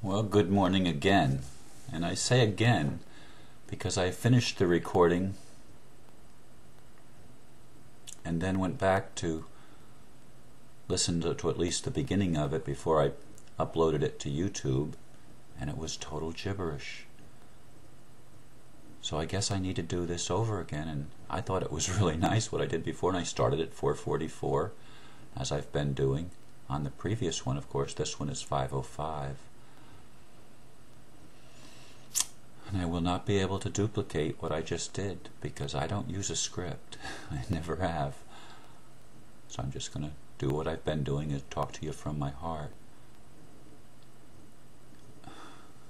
Well, good morning again. And I say again because I finished the recording and then went back to listen to at least the beginning of it before I uploaded it to YouTube, and it was total gibberish. So I guess I need to do this over again, and I thought it was really nice what I did before, and I started at 4:44, as I've been doing. On the previous one, of course, this one is 5:05. And I will not be able to duplicate what I just did because I don't use a script. I never have. So I'm just going to do what I've been doing and talk to you from my heart.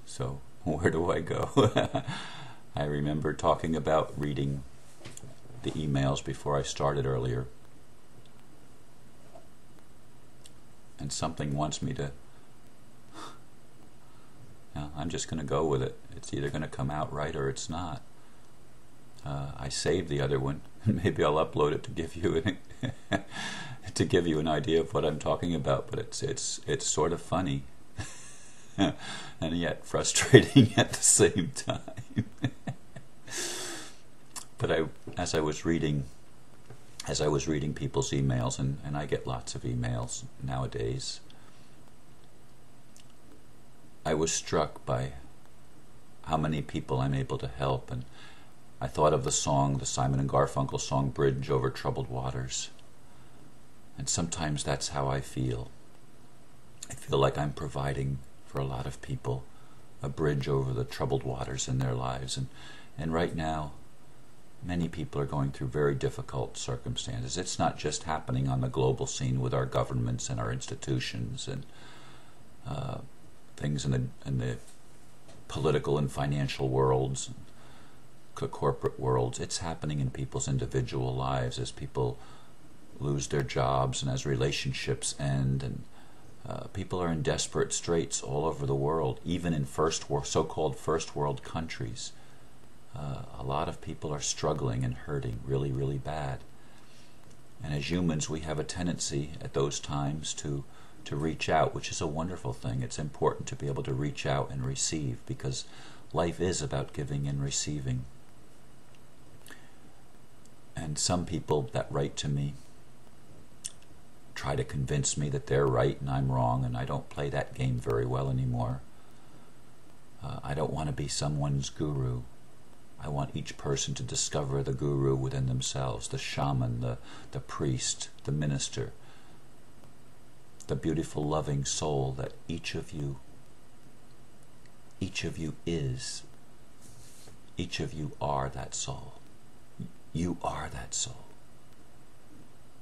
So where do I go? I remember talking about reading the emails before I started earlier. And something wants me to... I'm just going to go with it. It's either going to come out right or it's not. I saved the other one, and maybe I'll upload it to give you an idea of what I'm talking about. But it's sort of funny, and yet frustrating at the same time. But as I was reading people's emails, and I get lots of emails nowadays, I was struck by how many people I'm able to help, and I thought of the Simon and Garfunkel song, Bridge Over Troubled Waters. And sometimes that's how I feel. I feel like I'm providing for a lot of people a bridge over the troubled waters in their lives. And right now, many people are going through very difficult circumstances. It's not just happening on the global scene with our governments and our institutions and things in the political and financial worlds, corporate worlds. It's happening in people's individual lives as people lose their jobs and as relationships end, and people are in desperate straits all over the world, even in so-called first world countries. A lot of people are struggling and hurting really, really bad. And as humans, we have a tendency at those times to reach out, which is a wonderful thing. It's important to be able to reach out and receive, because life is about giving and receiving. And some people that write to me try to convince me that they're right and I'm wrong, and I don't play that game very well anymore. I don't want to be someone's guru. I want each person to discover the guru within themselves, the shaman, the priest, the minister, the beautiful, loving soul that each of you is. Each of you are that soul. You are that soul.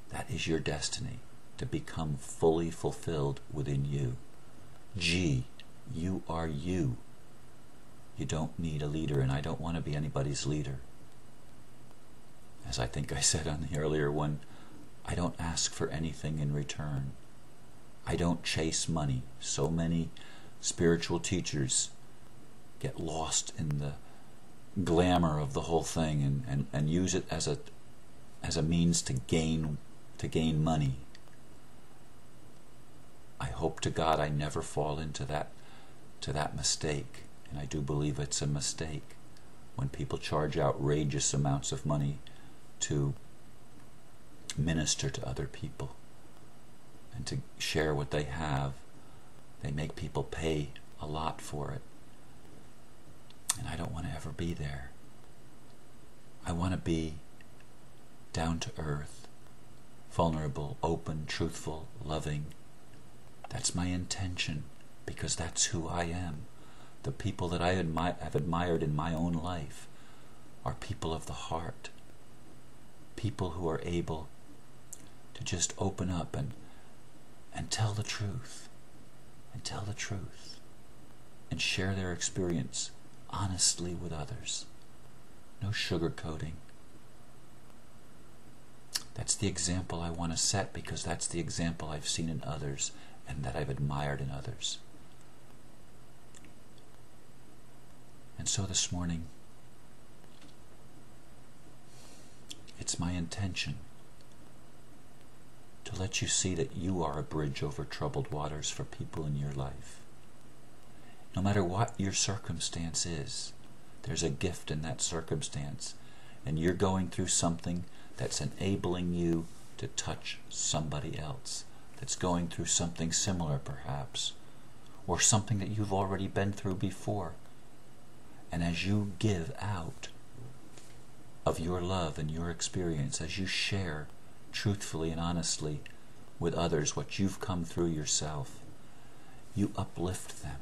That is your destiny, to become fully fulfilled within you. You are you. You don't need a leader, and I don't want to be anybody's leader. As I think I said on the earlier one, I don't ask for anything in return. I don't chase money. So many spiritual teachers get lost in the glamour of the whole thing and use it as a means to gain money. I hope to God I never fall into that mistake, and I do believe it's a mistake when people charge outrageous amounts of money to minister to other people and to share what they have. They make people pay a lot for it. And I don't want to ever be there. I want to be down to earth, vulnerable, open, truthful, loving. That's my intention, because that's who I am. The people that I have admired in my own life are people of the heart. People who are able to just open up and tell the truth. And tell the truth. And share their experience honestly with others. No sugarcoating. That's the example I want to set, because that's the example I've seen in others and that I've admired in others. And so this morning, it's my intention to let you see that you are a bridge over troubled waters for people in your life. No matter what your circumstance is, there's a gift in that circumstance. And you're going through something that's enabling you to touch somebody else, that's going through something similar perhaps, or something that you've already been through before. And as you give out of your love and your experience, as you share truthfully and honestly with others what you've come through yourself, you uplift them.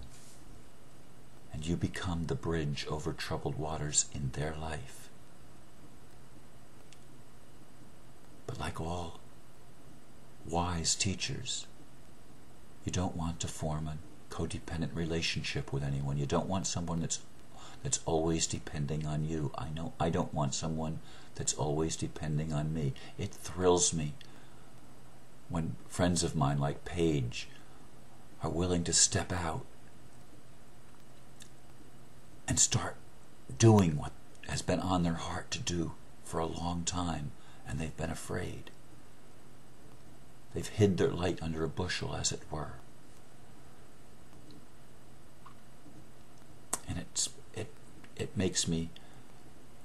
And you become the bridge over troubled waters in their life. But like all wise teachers, you don't want to form a codependent relationship with anyone. You don't want someone that's always depending on you. I know I don't want someone that's always depending on me. It thrills me when friends of mine like Paige are willing to step out and start doing what has been on their heart to do for a long time, and they've been afraid. They've hid their light under a bushel, as it were. And it makes me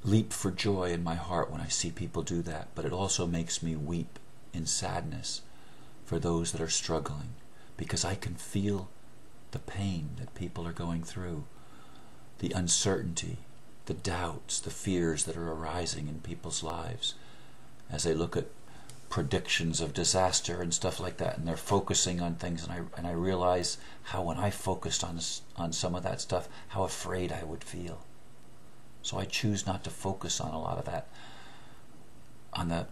leap for joy in my heart when I see people do that, but it also makes me weep in sadness for those that are struggling, because I can feel the pain that people are going through, the uncertainty, the doubts, the fears that are arising in people's lives as they look at predictions of disaster and stuff like that, and they're focusing on things, and I realize how when I focused on some of that stuff, how afraid I would feel. So I choose not to focus on a lot of that, on the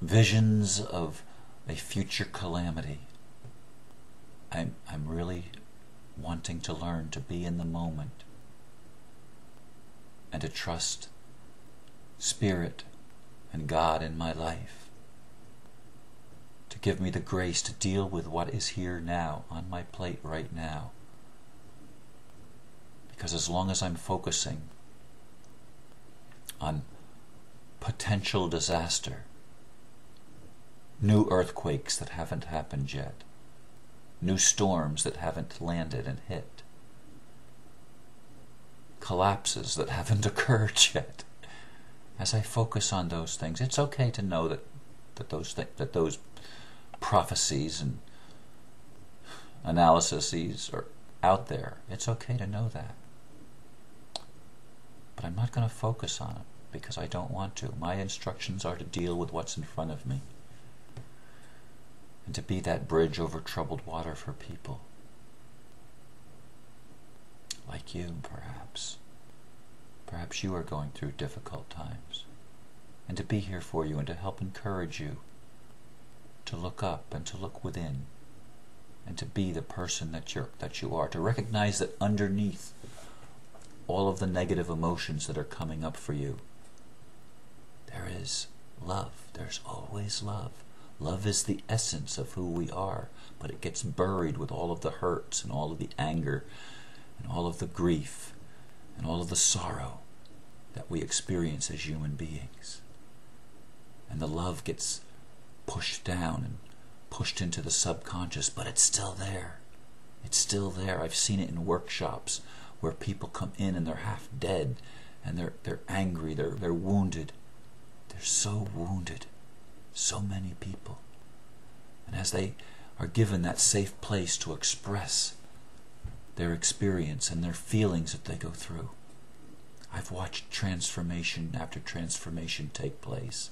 visions of a future calamity. I'm really wanting to learn to be in the moment and to trust Spirit and God in my life to give me the grace to deal with what is here now, on my plate right now. Because as long as I'm focusing on potential disaster, new earthquakes that haven't happened yet, new storms that haven't landed and hit, collapses that haven't occurred yet, as I focus on those things, it's okay to know that those prophecies and analyses are out there. It's okay to know that. But I'm not going to focus on it because I don't want to. My instructions are to deal with what's in front of me and to be that bridge over troubled water for people like you, perhaps. Perhaps you are going through difficult times, and to be here for you and to help encourage you to look up and to look within and to be the person that you are, to recognize that underneath all of the negative emotions that are coming up for you, there is love. There's always love. Love is the essence of who we are, but it gets buried with all of the hurts and all of the anger and all of the grief and all of the sorrow that we experience as human beings. And the love gets pushed down and pushed into the subconscious, but it's still there. It's still there. I've seen it in workshops where people come in and they're half dead and they're angry, they're wounded. They're so wounded. So many people. And as they are given that safe place to express their experience and their feelings that they go through, I've watched transformation after transformation take place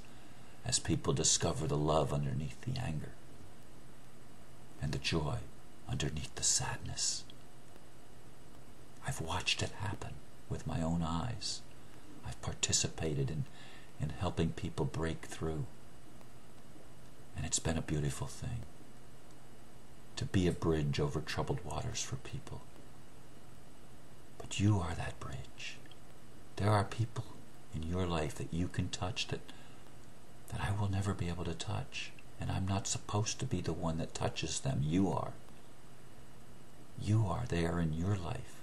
as people discover the love underneath the anger and the joy underneath the sadness. I've watched it happen with my own eyes. I've participated in helping people break through. And it's been a beautiful thing to be a bridge over troubled waters for people. But you are that bridge. There are people in your life that you can touch that I will never be able to touch. And I'm not supposed to be the one that touches them. You are. You are there in your life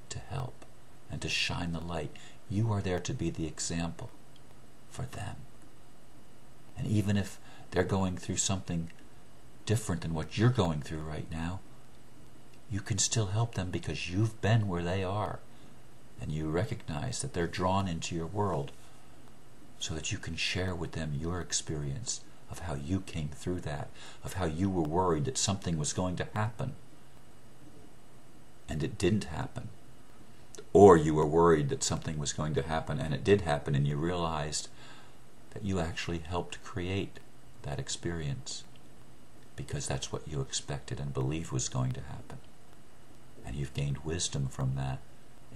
to help and to shine the light. You are there to be the example for them. And even if they're going through something different than what you're going through right now, you can still help them because you've been where they are, and you recognize that they're drawn into your world, so that you can share with them your experience of how you came through that, of how you were worried that something was going to happen and it didn't happen, or you were worried that something was going to happen and it did happen, and you realized that you actually helped create that experience because that's what you expected and believed was going to happen. And you've gained wisdom from that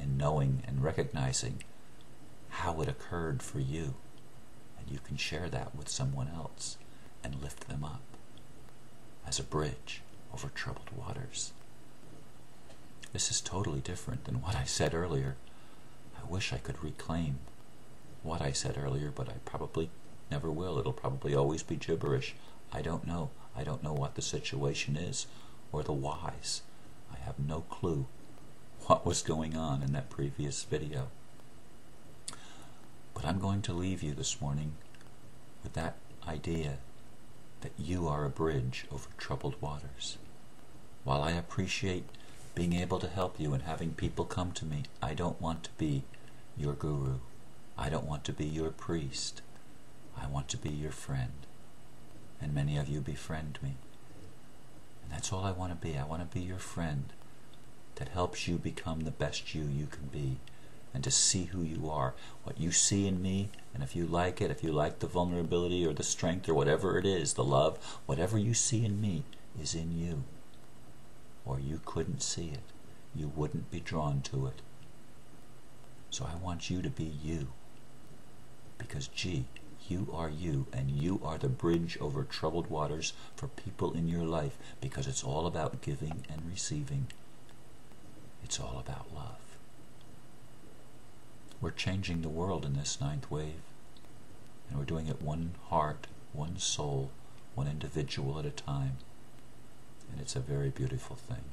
in knowing and recognizing how it occurred for you. And you can share that with someone else and lift them up as a bridge over troubled waters. This is totally different than what I said earlier. I wish I could reclaim what I said earlier, but I probably never will. It'll probably always be gibberish. I don't know. I don't know what the situation is or the whys. I have no clue what was going on in that previous video. But I'm going to leave you this morning with that idea that you are a bridge over troubled waters. While I appreciate being able to help you and having people come to me, I don't want to be your guru. I don't want to be your priest. I want to be your friend. And many of you befriend me. And that's all I want to be. I want to be your friend that helps you become the best you can be, and to see who you are, what you see in me, and if you like it, if you like the vulnerability or the strength or whatever it is, the love, whatever you see in me is in you. Or you couldn't see it. You wouldn't be drawn to it. So I want you to be you. Because gee, you are you, and you are the bridge over troubled waters for people in your life, because it's all about giving and receiving. It's all about love. We're changing the world in this ninth wave, and we're doing it one heart, one soul, one individual at a time. And it's a very beautiful thing.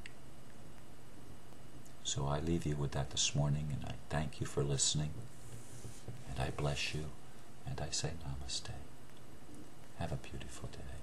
So I leave you with that this morning, and I thank you for listening, and I bless you, and I say namaste. Have a beautiful day.